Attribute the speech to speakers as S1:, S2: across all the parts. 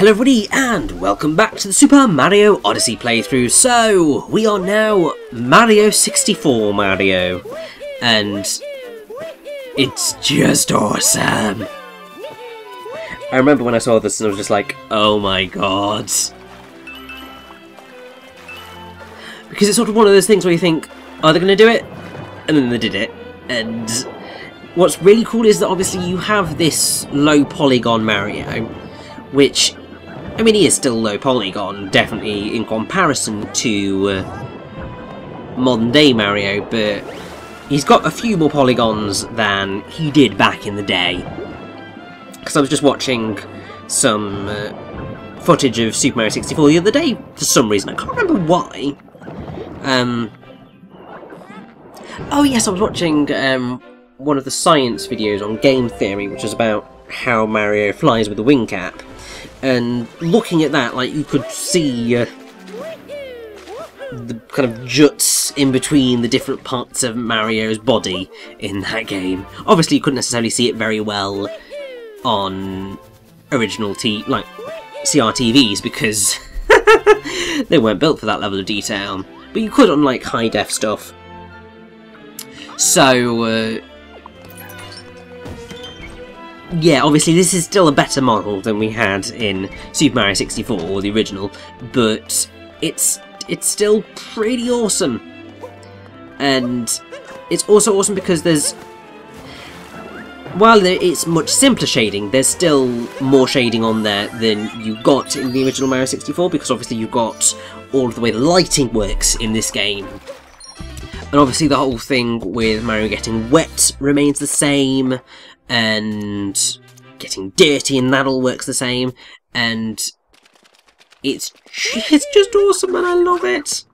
S1: Hello everybody and welcome back to the Super Mario Odyssey playthrough. So, we are now Mario 64 Mario, and it's just awesome. I remember when I saw this and I was just like, oh my god. Because it's sort of one of those things where you think, are they going to do it? And then they did it. And what's really cool is that obviously you have this low polygon Mario, which, I mean, he is still low polygon, definitely in comparison to modern day Mario, but he's got a few more polygons than he did back in the day. Because I was just watching some footage of Super Mario 64 the other day, for some reason, I can't remember why. Oh yes, I was watching one of the science videos on game theory, which is about how Mario flies with a wing cap. And looking at that, like, you could see the kind of juts in between the different parts of Mario's body in that game. Obviously, you couldn't necessarily see it very well on original CRTVs because they weren't built for that level of detail. But you could on, like, high-def stuff. So, yeah, obviously this is still a better model than we had in Super Mario 64, or the original, but it's still pretty awesome. And it's also awesome because while it's much simpler shading, there's still more shading on there than you got in the original Mario 64, because obviously you've got all of the way the lighting works in this game. And obviously the whole thing with Mario getting wet remains the same, and getting dirty and that all works the same, and it's just awesome and I love it.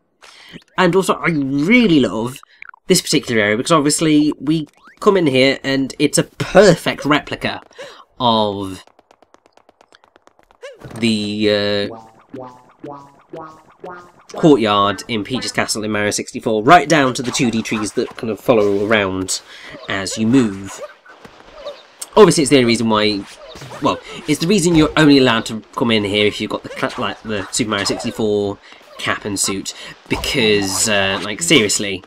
S1: And also I really love this particular area because obviously we come in here and it's a perfect replica of the courtyard in Peach's Castle in Mario 64, right down to the 2D trees that kind of follow around as you move. Obviously, it's the only reason why. Well, it's the reason you're only allowed to come in here if you've got the Super Mario 64 cap and suit, because like, seriously,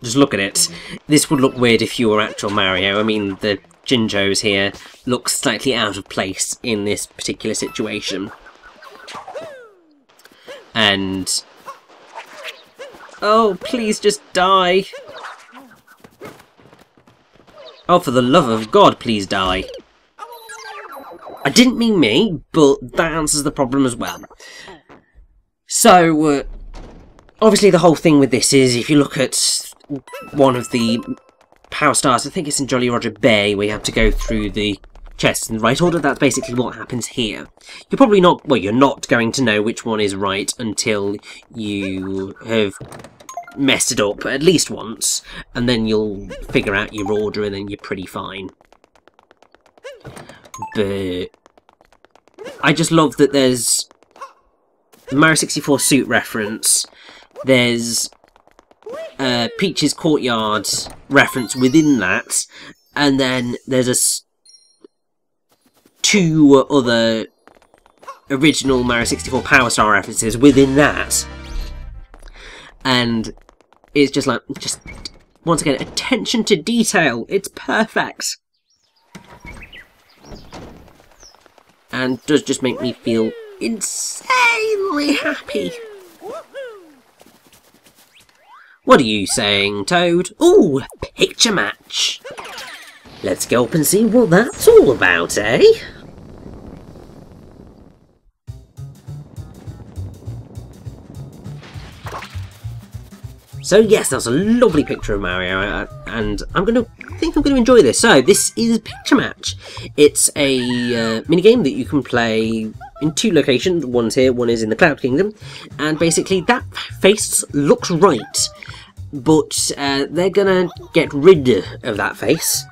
S1: just look at it. This would look weird if you were actual Mario. I mean, the Jinjos here look slightly out of place in this particular situation. And oh, please just die. Oh, for the love of God, please die. I didn't mean me, but that answers the problem as well. So, obviously the whole thing with this is, if you look at one of the Power Stars, I think it's in Jolly Roger Bay, where you have to go through the chests in the right order. That's basically what happens here. You're probably not, well, you're not going to know which one is right until you have messed it up at least once, and then you'll figure out your order and then you're pretty fine. But I just love that there's the Mario 64 suit reference, there's Peach's courtyard reference within that, and then there's two other original Mario 64 Power Star references within that. And it's just like, once again, attention to detail. It's perfect. And does just make me feel insanely happy. What are you saying, Toad? Ooh, picture match. Let's go up and see what that's all about, eh? So yes, that's a lovely picture of Mario, and I think I'm going to enjoy this. So this is Picture Match. It's a minigame that you can play in two locations. One's here, one is in the Cloud Kingdom, and basically that face looks right, but they're going to get rid of that face,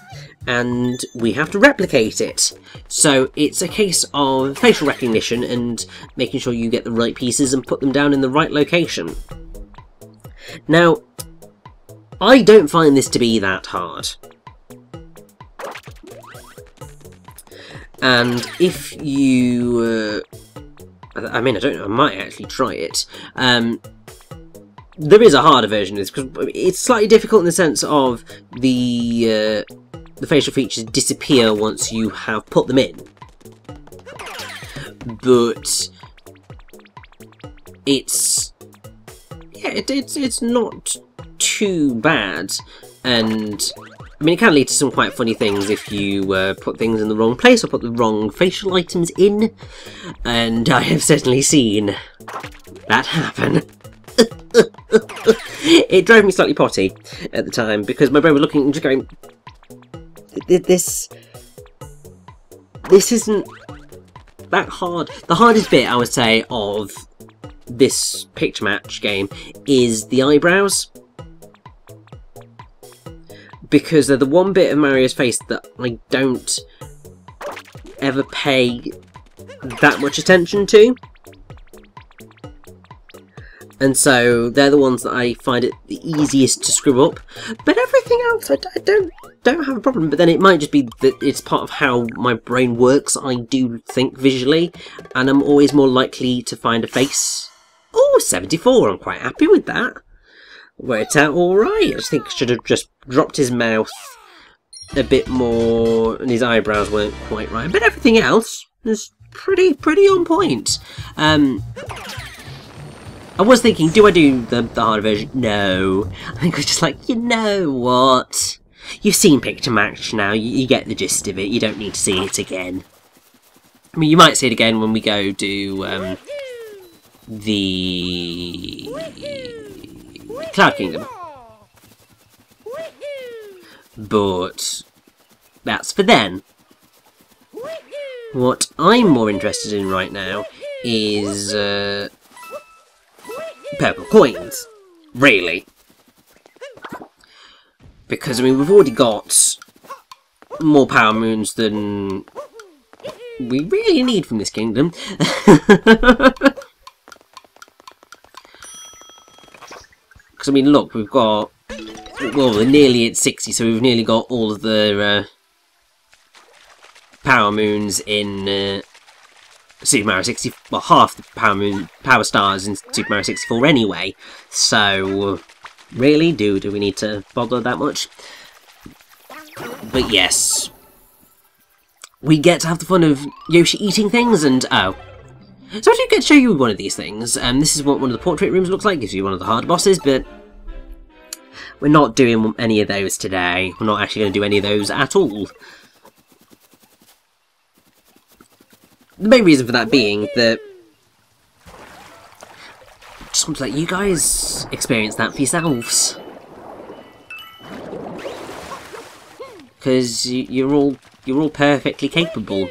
S1: and we have to replicate it. So it's a case of facial recognition and making sure you get the right pieces and put them down in the right location. Now, I don't find this to be that hard. And if you... I mean, I don't know, I might actually try it. There is a harder version of this, because it's slightly difficult in the sense of the facial features disappear once you have put them in. But it's... yeah, it's not too bad, and I mean, it can lead to some quite funny things if you put things in the wrong place or put the wrong facial items in, and I have certainly seen that happen. It drove me slightly potty at the time, because my brain was looking and just going, this isn't that hard. The hardest bit, I would say, of this picture match game is the eyebrows, because they're the one bit of Mario's face that I don't ever pay that much attention to. And so they're the ones that I find it the easiest to screw up. But everything else, I don't have a problem. But then it might just be that it's part of how my brain works. I do think visually, and I'm always more likely to find a face. Oh, 74, I'm quite happy with that. Worked out alright. I just think I should have just dropped his mouth a bit more, and his eyebrows weren't quite right. But everything else is pretty on point. I was thinking, do I do the harder version? No. I think I was just like, you know what? You've seen Picture Match now, you get the gist of it, you don't need to see it again. I mean, you might see it again when we go do the Cloud Kingdom. But that's for then. What I'm more interested in right now is purple coins, really. Because, I mean, we've already got more power moons than we really need from this kingdom. Because, I mean, look, we've got... well, we're nearly at 60, so we've nearly got all of the power moons in Super Mario 64, well, half the power stars in Super Mario 64 anyway, so really, do we need to bother that much? But yes, we get to have the fun of Yoshi eating things, and oh. So I do get to show you one of these things. This is what one of the portrait rooms looks like, gives you one of the hard bosses, but we're not doing any of those today. We're not actually going to do any of those at all. The main reason for that being that I just want to let you guys experience that for yourselves, because you're all perfectly capable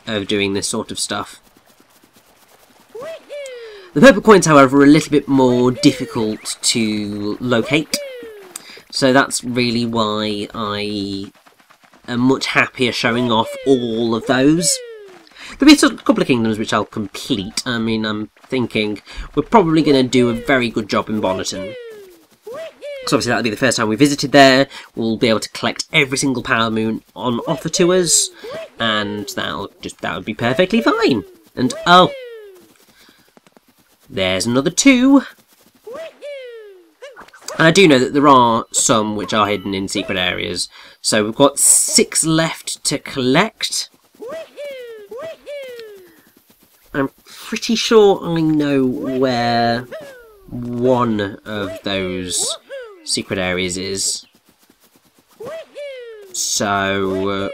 S1: of doing this sort of stuff. The purple coins, however, are a little bit more difficult to locate, so that's really why I am much happier showing off all of those. There'll be a couple of kingdoms which I'll complete. I mean, I'm thinking we're probably going to do a very good job in Bonneton. So obviously that'll be the first time we visited there. We'll be able to collect every single power moon on offer to us, and that would be perfectly fine. And oh, there's another 2. And I do know that there are some which are hidden in secret areas. So we've got 6 left to collect. I'm pretty sure I know where one of those secret areas is. So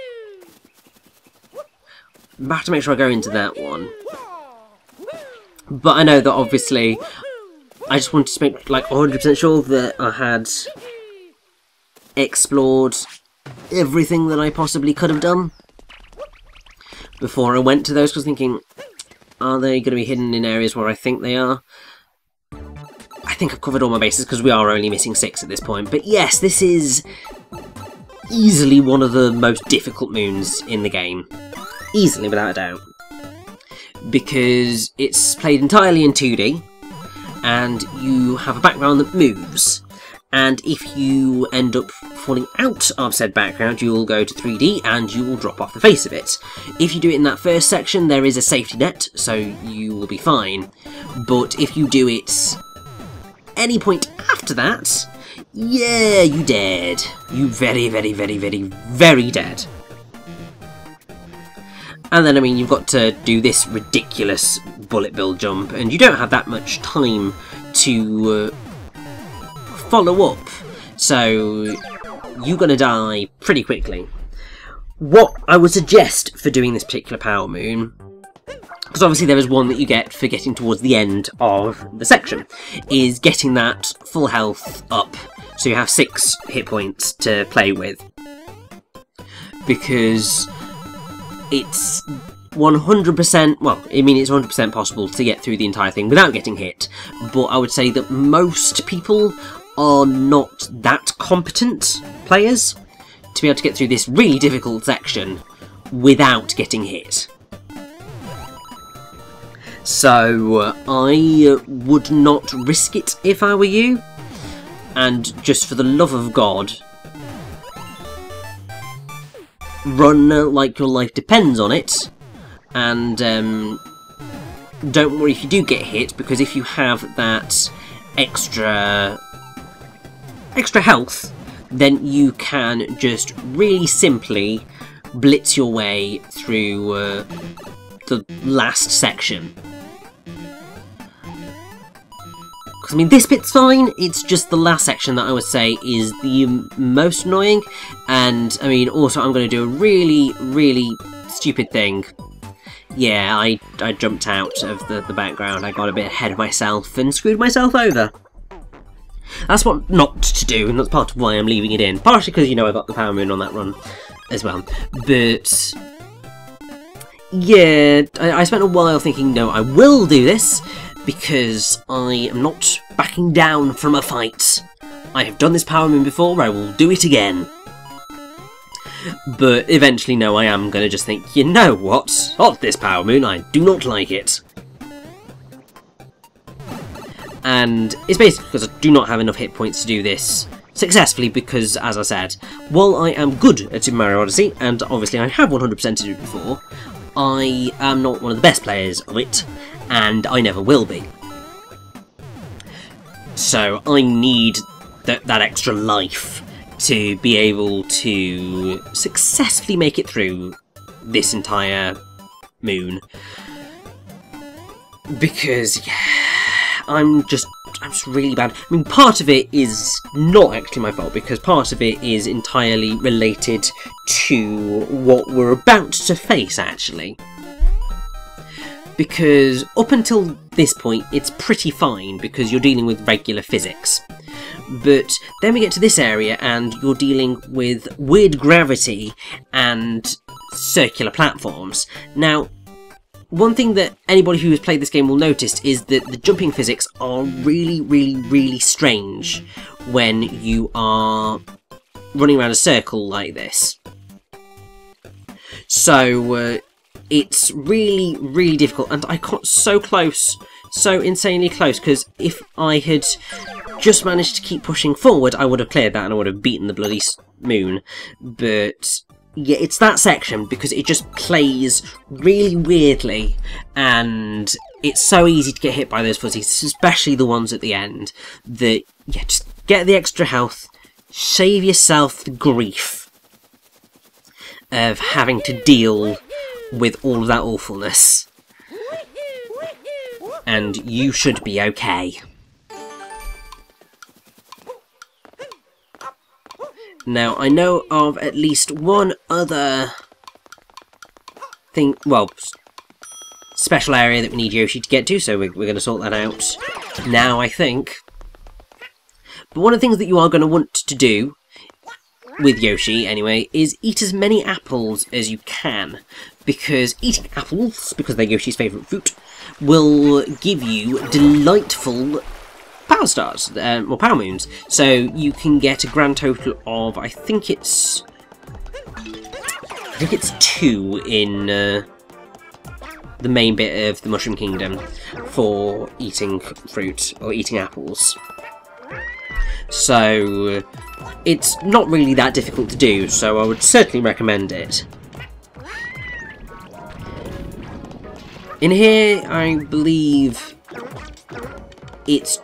S1: I have to make sure I go into that one. But I know that obviously I just wanted to make like 100% sure that I had explored everything that I possibly could have done before I went to those, because thinking, are they going to be hidden in areas where I think they are? I think I've covered all my bases, because we are only missing 6 at this point. But yes, this is easily one of the most difficult moons in the game. Easily, without a doubt. Because it's played entirely in 2D, and you have a background that moves. and if you end up falling out of said background, you will go to 3D and you will drop off the face of it. If you do it in that first section, there is a safety net, so you will be fine. But if you do it any point after that, yeah, you dead. You very, very, very, very, very dead. And then, I mean, you've got to do this ridiculous bullet bill jump, and you don't have that much time to follow up, so you're gonna die pretty quickly. What I would suggest for doing this particular Power Moon, because obviously there is one that you get for getting towards the end of the section, is getting that full health up, so you have 6 hit points to play with. Because it's 100%, well, I mean, it's 100% possible to get through the entire thing without getting hit, but I would say that most people are not that competent players to be able to get through this really difficult section without getting hit. So I would not risk it if I were you, and just for the love of God, run like your life depends on it, and don't worry if you do get hit, because if you have that extra health, then you can just really simply blitz your way through the last section. Because, I mean, this bit's fine, it's just the last section that I would say is the most annoying, and, I mean, also I'm going to do a really, really stupid thing. Yeah, I jumped out of the background, I got a bit ahead of myself and screwed myself over. That's what not to do, and that's part of why I'm leaving it in. Partially because, you know, I got the Power Moon on that run as well. But yeah, I spent a while thinking, no, I will do this, because I am not backing down from a fight. I have done this Power Moon before, I will do it again. But eventually, no, I am going to just think, you know what? Of this Power Moon, I do not like it. And it's basically because I do not have enough hit points to do this successfully, because, as I said, while I am good at Super Mario Odyssey, and obviously I have 100%ed it before, I am not one of the best players of it, and I never will be. So I need that extra life to be able to successfully make it through this entire moon. Because, yeah, I'm just really bad. I mean, part of it is not actually my fault, because part of it is entirely related to what we're about to face, actually. Because up until this point, it's pretty fine, because you're dealing with regular physics. But then we get to this area, and you're dealing with weird gravity and circular platforms. Now, one thing that anybody who has played this game will notice is that the jumping physics are really, really, really strange when you are running around a circle like this. So, it's really, really difficult, and I got so close, so insanely close, because if I had just managed to keep pushing forward, I would have cleared that and I would have beaten the bloody moon. But yeah, it's that section, because it just plays really weirdly, and it's so easy to get hit by those fuzzies, especially the ones at the end, that, yeah, just get the extra health, save yourself the grief of having to deal with all of that awfulness, and you should be okay. Now, I know of at least one other thing, well, special area that we need Yoshi to get to, so we're going to sort that out now, I think. But one of the things that you are going to want to do, with Yoshi anyway, is eat as many apples as you can, because eating apples, because they're Yoshi's favourite fruit, will give you delightful power stars, or power moons. So you can get a grand total of, I think it's 2 in the main bit of the Mushroom Kingdom for eating fruit, or eating apples. so it's not really that difficult to do, so I would certainly recommend it. In here, I believe it's...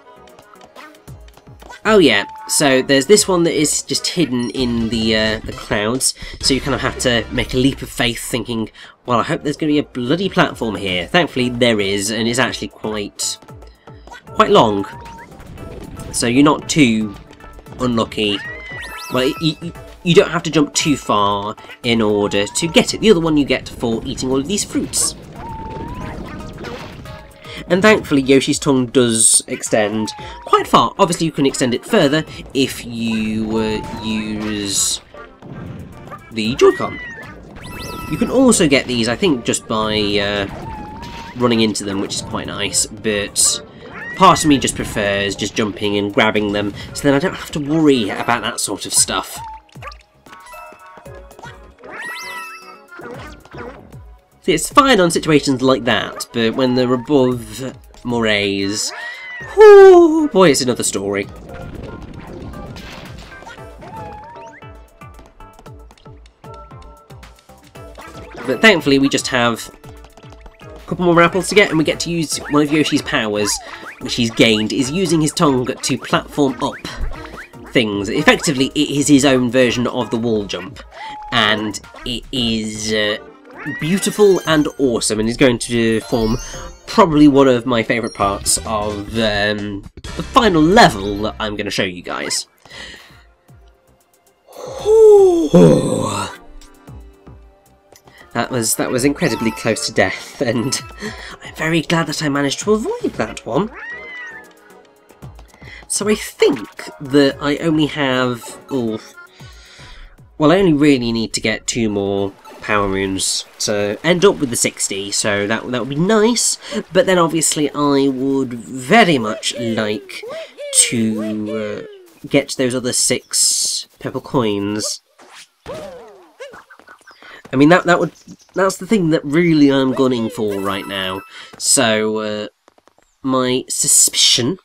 S1: Oh yeah, so there's this one that is just hidden in the clouds, so you kind of have to make a leap of faith thinking, well, I hope there's going to be a bloody platform here. Thankfully there is, and it's actually quite long, so you're not too unlucky. Well, you don't have to jump too far in order to get it. The other one you get for eating all of these fruits. And thankfully Yoshi's tongue does extend quite far. Obviously you can extend it further if you use the Joy-Con. You can also get these, I think, just by running into them, which is quite nice, but part of me just prefers just jumping and grabbing them, so then I don't have to worry about that sort of stuff. See, it's fine on situations like that, but when they're above morays, oh boy, it's another story. But thankfully we just have a couple more apples to get, and we get to use one of Yoshi's powers, which he's gained, is using his tongue to platform up things. Effectively, it is his own version of the wall jump, and it is beautiful and awesome, and is going to form probably one of my favourite parts of the final level that I'm going to show you guys. That was incredibly close to death, and I'm very glad that I managed to avoid that one. So I think that I only have... well, I only really need to get 2 more power moons to end up with the 60, so that would be nice. But then obviously I would very much like to get those other 6 purple coins. I mean, that's the thing that really I'm gunning for right now. So my suspicion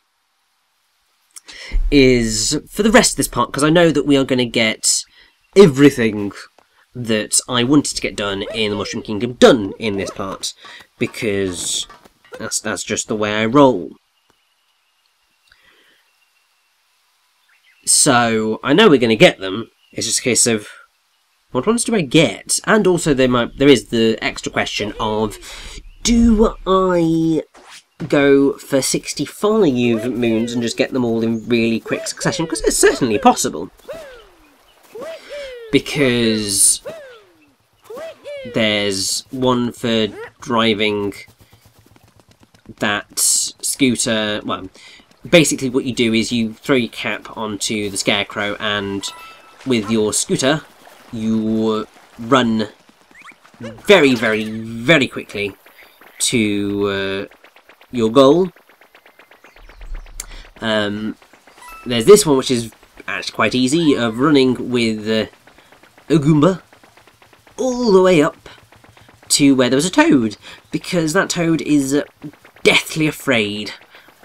S1: is for the rest of this part, because I know that we are going to get everything that I wanted to get done in the Mushroom Kingdom done in this part, because that's just the way I roll. So I know we're going to get them. It's just a case of what ones do I get? And also there is the extra question of, do I go for 65 moons and just get them all in really quick succession? Because it's certainly possible. Because there's one for driving that scooter. Well, basically what you do is you throw your cap onto the Scarecrow, and with your scooter you run very, very, very quickly to your goal. There's this one, which is actually quite easy, of running with a Goomba all the way up to where there was a Toad, because that Toad is deathly afraid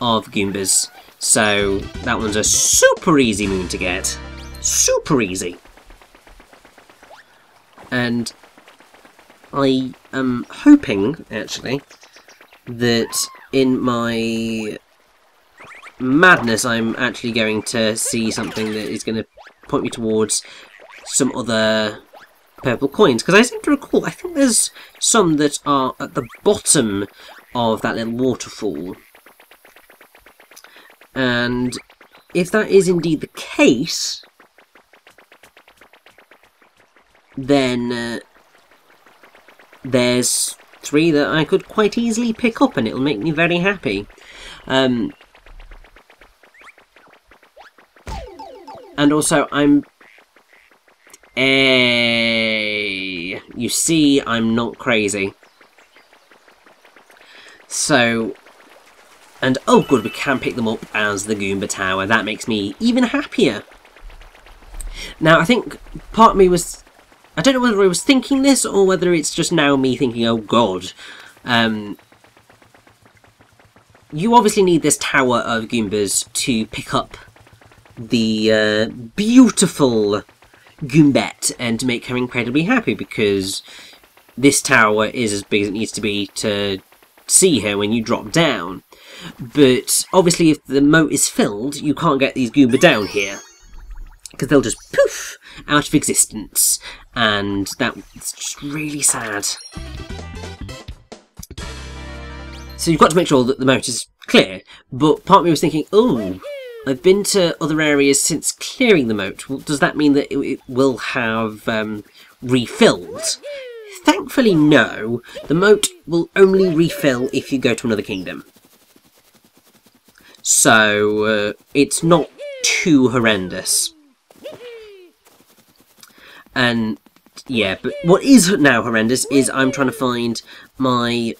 S1: of Goombas. So that one's a super easy moon to get. Super easy. And I am hoping, actually, that in my madness I'm actually going to see something that is going to point me towards some other purple coins, because I seem to recall, I think there's some that are at the bottom of that little waterfall. And if that is indeed the case, then there's 3 that I could quite easily pick up, and it'll make me very happy. And also, you see, I'm not crazy. So, and oh good, we can pick them up as the Goomba Tower. That makes me even happier. Now, I think part of me was, I don't know whether I was thinking this or whether it's just now me thinking, oh god. You obviously need this tower of Goombas to pick up the beautiful Goombette and to make her incredibly happy, because this tower is as big as it needs to be to see her when you drop down. But obviously if the moat is filled, you can't get these Goomba down here, because they'll just poof out of existence, and that's just really sad. So you've got to make sure that the moat is clear, but part of me was thinking, oh, I've been to other areas since clearing the moat. Well, does that mean that it will have refilled? Thankfully, no. The moat will only refill if you go to another kingdom. So, it's not too horrendous. And, yeah, but what is now horrendous is I'm trying to find my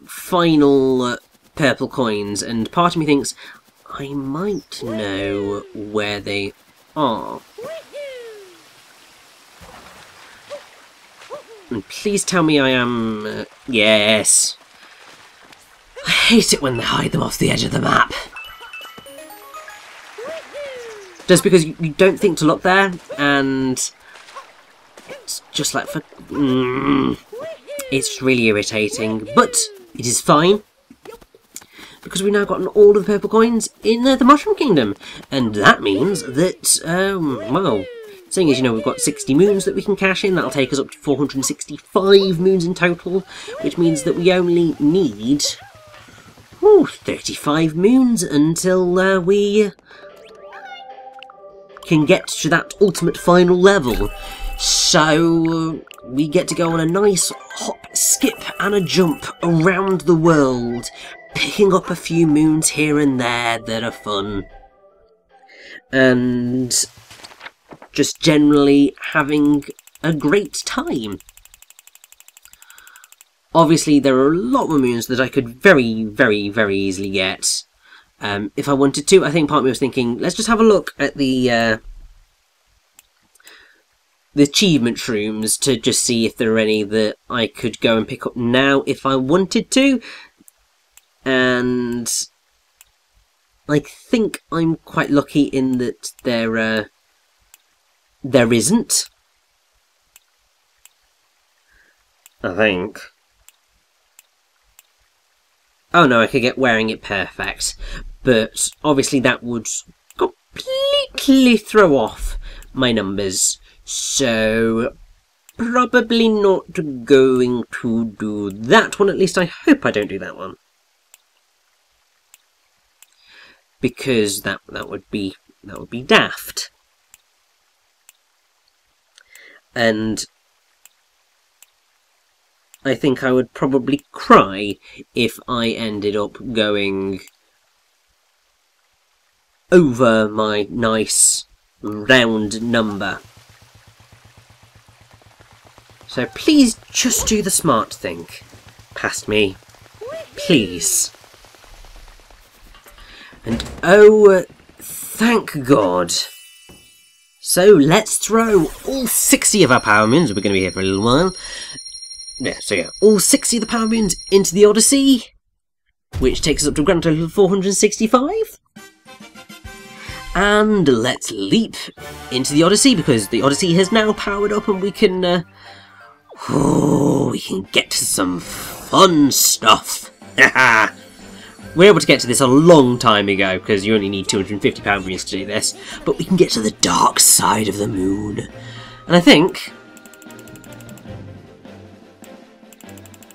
S1: final purple coins, and part of me thinks I might know where they are. And please tell me I am... yes. I hate it when they hide them off the edge of the map. Just because you don't think to look there, and it's just like for... it's really irritating, but it is fine, because we've now gotten all of the purple coins in the Mushroom Kingdom, and that means that, well, seeing as, you know, we've got 60 moons that we can cash in, that'll take us up to 465 moons in total, which means that we only need 35 moons until we can get to that ultimate final level. So we get to go on a nice hop, skip and a jump around the world, picking up a few moons here and there that are fun, and just generally having a great time. Obviously there are a lot more moons that I could very, very, very easily get if I wanted to. I think part of me was thinking, let's just have a look at the achievement shrooms to just see if there are any that I could go and pick up now if I wanted to. And I think I'm quite lucky in that there isn't. I think. Oh no, I could get wearing it perfect, but obviously that would completely throw off my numbers, so probably not going to do that one. At least I hope I don't do that one, because that would be daft. And I think I would probably cry if I ended up going over my nice round number. So please just do the smart thing past me, please. And oh, thank God. So let's throw all 60 of our power moons, we're going to be here for a little while. Yeah, so yeah, all 60 of the power moons into the Odyssey, which takes us up to a grand total of 465. And let's leap into the Odyssey, because the Odyssey has now powered up and we can get to some fun stuff. We're able to get to this a long time ago, because you only need 250 power moons to do this, but we can get to the dark side of the moon. And I think...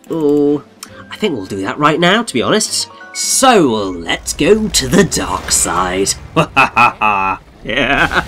S1: oh, I think we'll do that right now, to be honest. So, let's go to the dark side. Yeah.